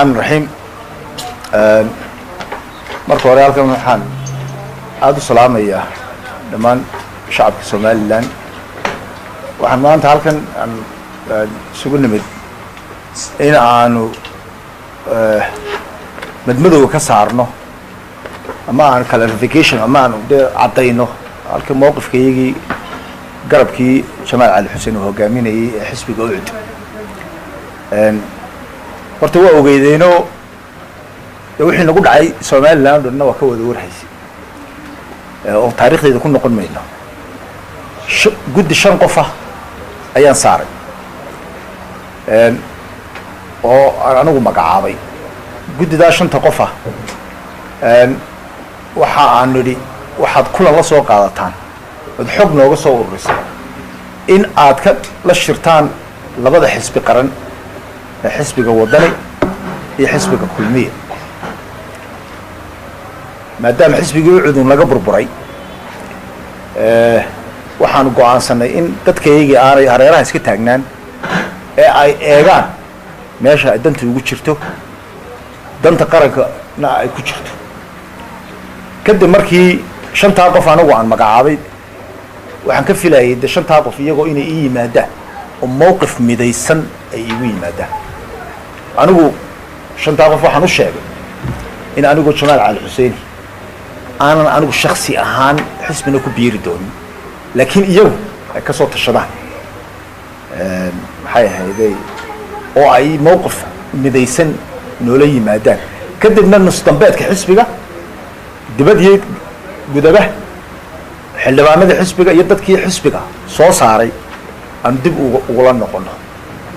الرحيم marka hore halkan waxaan aad u salaamayaa dhammaan shacabka Soomaaliland waxaan maanta halkan isugu nimid in aanu madmadowga ka saarno ama aan clarification ama aan cadayno halka mowqifkaygii garabkii Jamaal Ali Xuseen oo hogaaminayay xisbiga UCD horta waa ogeydeenoo wixii nagu dhacay Soomaaliland oo waa ka wada warhaysay oo taariikhdeeda ku noqon mayno guddi 5 qof ah ayaan saaray oo anagu magacaabay guddida 5 qof ah waxa aan nidhi waxaad kulan la soo qaadataan wad xog nooga soo ururisay in aad ka la shirtaan labada xisbi qaran xisbiga wadani iyo xisbiga kulmiye maadaama xisbiga UCD laga burburay waxaan go'aansanay in dadkaygii aanay hareeraha iska taagnaan ee ay eegaan meesha ay danta ugu jirto danta qarankana ay ku jirto kadib markii 5 qof anagu aan magacaabay waxaan ka filayay 5 qof iyagoo inay ii yimaadaan oo mowqif midaysan ay igu yimaadaan anigu 5 qof waxaan u sheegay in anigu Jamaal Ali Xuseen aanan anigu shakhsi ahaan xisbina ku biiri doonin laakiin iyagu ay ka soo tashadaan maxay ahaydey oo ay mowqif midaysan noola yimaadaan kadibna nusdambeedka xisbiga dibadii gudaba xildhibaanada xisbiga iyo dadkii xisbiga soo saaray aan dib ugu la noqono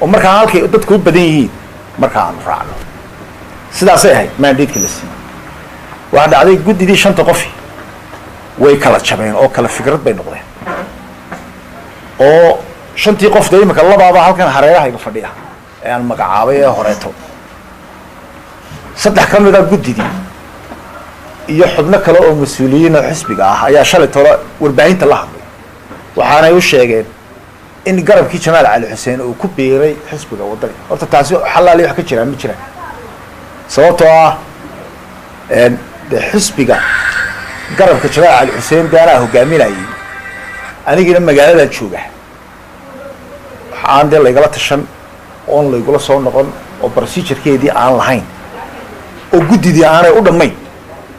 oo markaa halkay dadku u badan yihiin markaa aan raacno sidaas ay ahayd mandate-ka la siiyay waxa dhacday guddidii 5 qof way kala jabeen oo kala fikrad bay noqdeen oo 5 qof deeymka labaaba halkan hareeraha iga fadhiya ee aan magacaabay ee horeeto 3 kamid ah guddidii iyo xubno kale oo mas'uuliyiin oo xisbiga ah ayaa shalay tolo warbaahinta la hadlay waxaanay u sheegeen in garabkii Jamaal Ali Xuseen uu ku biiray xisbiga wadani horta taasi xalaal wax ka jira ma jiraan sababtoo ah xisbiga garabka Jamaal Ali Xuseen gaar ah hogaaminayay anigina magaalada jooga waxaan la igala tashan oo la igula soo noqon oo procedure-keedii aan lahayn oo guddidii aanay u dhamayn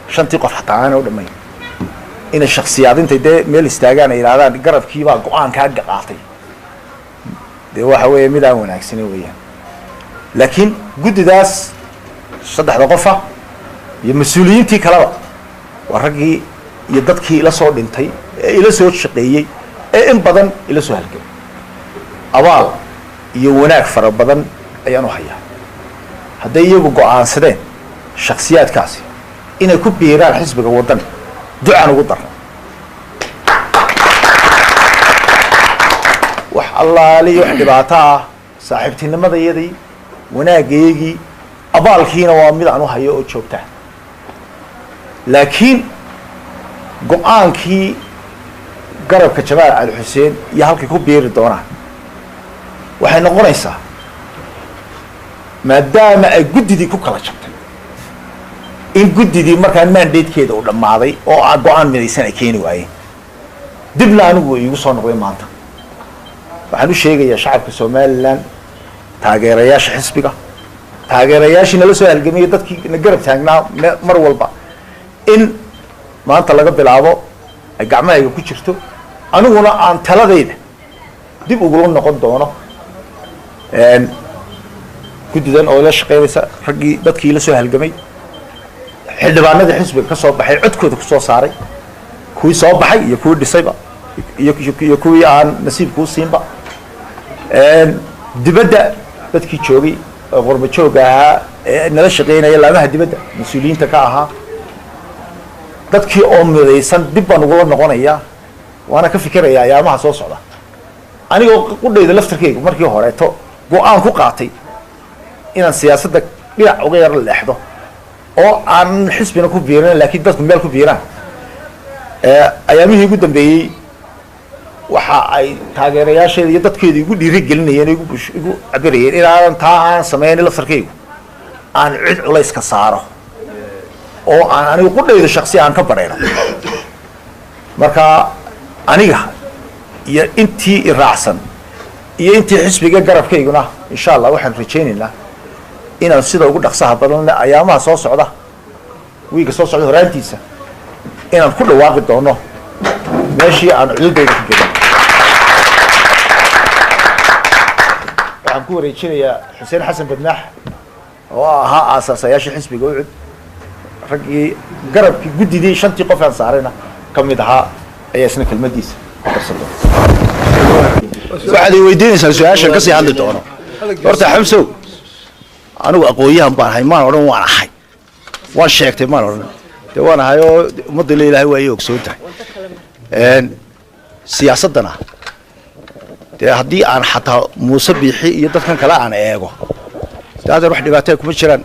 5 qof xataa aanay u dhamayn in shakhsiyaad intay meel istaagaan ay yiraahdaan garabkii baa go'aan ka qaatay waxa weeye mid aan wanaagsan weeyaan laakiin guddidaas 3 qof ah iyo mas'uuliyiintii kale waa ragii iyo dadkii ila soo dhintay ee ila soo shaqeeyay ee in badan ila soo halgay abaal iyo wanaag fara badan ayaan u hayaa haday iyagu go'aansadeen shakhsiyaadkaasi inay ku biiraan xisbiga wadan ducaan ugu darno wax allaali wax dhibaato ah saaxiibtinimadayadii wanaagayagii abaalkiina waa mid aan u hayo oo joogta laakiin go'aankii garabka Jamaal Ali Xuseen iyo halkay ku biiri doonaan waxay noqonaysaa maadaama ay guddidii ku kala jabtay in guddidii markaan mandate-keeda u dhamaaday oo aan go'aan midaysan ay keeni waayeen dibna anigu igu soo noqday maanta waxaan u sheegayaa shacabka Soomaaliland taageerayaasha xisbiga taageerayaashina la soo halgamay dadkii garab taagnaa mar walba in maanta laga bilaabo ay gacmahayga ku jirto aniguna aan taladayda dib ugu noqon doono guddidan oo la shaqeynaysa ragii dadkii la soo halgamay xildhibaanada xisbiga ka soo baxay codkooda ku soo saaray kuwii soo baxay iyo kuwii dhisayba iyo kuwii aan nasiibku siinba dibadda dadkii joogay oo qorba jooga ahaa ee nala shaqeynaya laamaha dibadda mas'uuliyiinta ka ahaa dadkii oo midaysan dib baan ugu noqonayaa waana ka fikirayaa ayaamaha soo socda anigoo qudhayda laftarkeyga markii horeeto go'aan ku qaatay inaan siyaasadda dhinac uga yar leexdo oo aan xisbina ku biirin laakiin dadku meel ku biiraan ayaamihii ugu dambeeyay waxa ay taageerayaasheeda iyo dadkeedu igu dhiirigelinayeen igu cabirayeen in aan taa aan sameeyay laftarkeygu aan cid culays ka saaro oo aan anigu qudhayda shakhsi aan ka badhayno marka aniga iyo intii iraacsan iyo intii xisbiga garabkayguna insha Allah waxaan rajaynaynaa inaan sida ugu dhaqsaha badan ayaamaha soo socda wiiga soo socda horaantiisa inaan ku dhawaaqi doono meeshii aan cududayda ku gelin waxaan ku wareejinayaa xuseen xasan badmaax oo ahaa aasaasyaashii xisbiga ucud raggii garabkii guddidii shantii qof aan saarayna ka mid ahaa ayaa isna kelmadiisa ku darsan doona waxaad weydiinaysaa su-aashan kasii hadli doono horta xamsow anigu aqoonyahan baan ahay maan odhan waan ahay waan sheegtay maan odhan dee waan ahay oo ummadda la ilaahay waa ii ogsoon tahay siyaasaddana dee haddii aan xataa muuse biixi iyo dadkan kale aan eego dee adeer wax dhibaataya kuma jiraan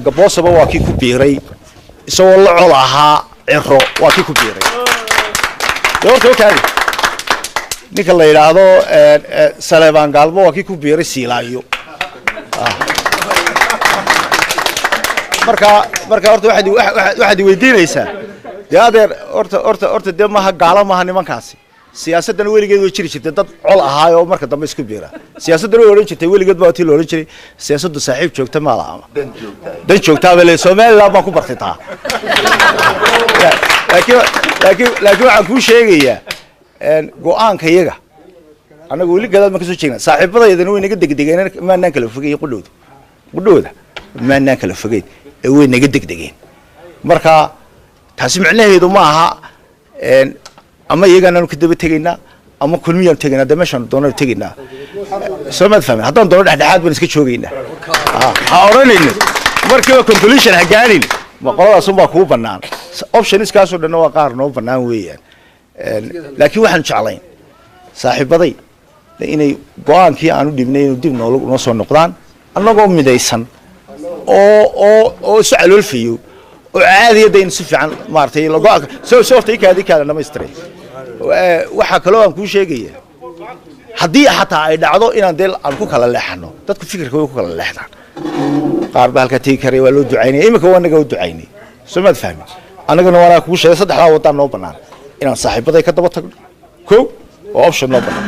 gaboosaba waa kii ku biiray isagoo la col ahaa ciro waa kii ku biiray dee horta okaadi ninka la yidhaahdo saleebaan gaalmo waa kii ku biiray siilaayo marka horta waxaad weydiinaysaa dee adeer horta dee maaha gaalo maaha nimankaasi siyaasadana weligeed way jiri jirtay dad col ahaayoo marka dambe isku biira siyaasadana way odhan jirtay weligeed baa tii la odhan jiray siyaasaddu saaxiib joogta ma laha dan joogtaaba le somaliland baan ku bartay taa laakiin waxaan kuu sheegayaa go-aanka iyaga annaga weli gadaal maan kasoo jeegna saaxiibadaydana way naga degdegeen maanaan kala fogeyn qudhooda maanaan kala fogeyn ee way naga degdegeen marka taasi macnaheedu ma aha ama iyagana ka daba tegaynaa ama kulmiyaan tegaynaa dee meeshaan doonaan tegaynaa soo maad fahmin haddaan doono dhexdhexaad baan iska joogaynaa ha odhanayno markiiba conclusion ha gaanin ma qoladaas unbaa kuu bannaan optionskaasoo dhanna waa qaar noo bannaan weeyaan laakiin waxaan jeclayn saaxiibaday inay go-aankii aanu dhibnay inuu dib noo soo noqdaan annagoo midaysan oo isu caloolfayo oo caadiyada in si fiican maartay go-aanka soo horta ikaada dhamaystiray waxaa kaloo aan kuu sheegaya haddii xataa ay dhacdo inaan dee aan ku kala leexano dadku fikirka way ku kala leexdaan qaar baa halkaa tegi karaya waa loo ducaynaya iminka waa naga u ducaynay soo maad fahmin annagana waanaa kuu sheegay saddexdaa wadaan noo bannaan inaan saaxiibaday ka daba tagno kow oo option noo bannaan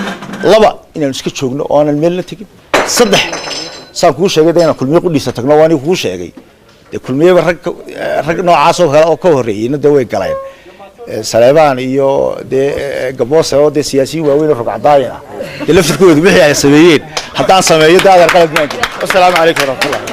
laba inaan iska joogno oo aanan meel la tegin saddex saan kuu sheegay dee inaan kulmiye qudhiisa tagno waa aniga kuu sheegay dee kulmiyeba rag noocaasoo kale oo ka horreeyeyna dee way galeen saleebaan iyo dee gaboose oo dee siyaasiyiin waaweyn oo rogcadaayin ah dee laftirkooda wixii ay sameeyeen haddaan sameeyo dee adeer qalad maan jiro wasalaamu calaykum waraxmatullah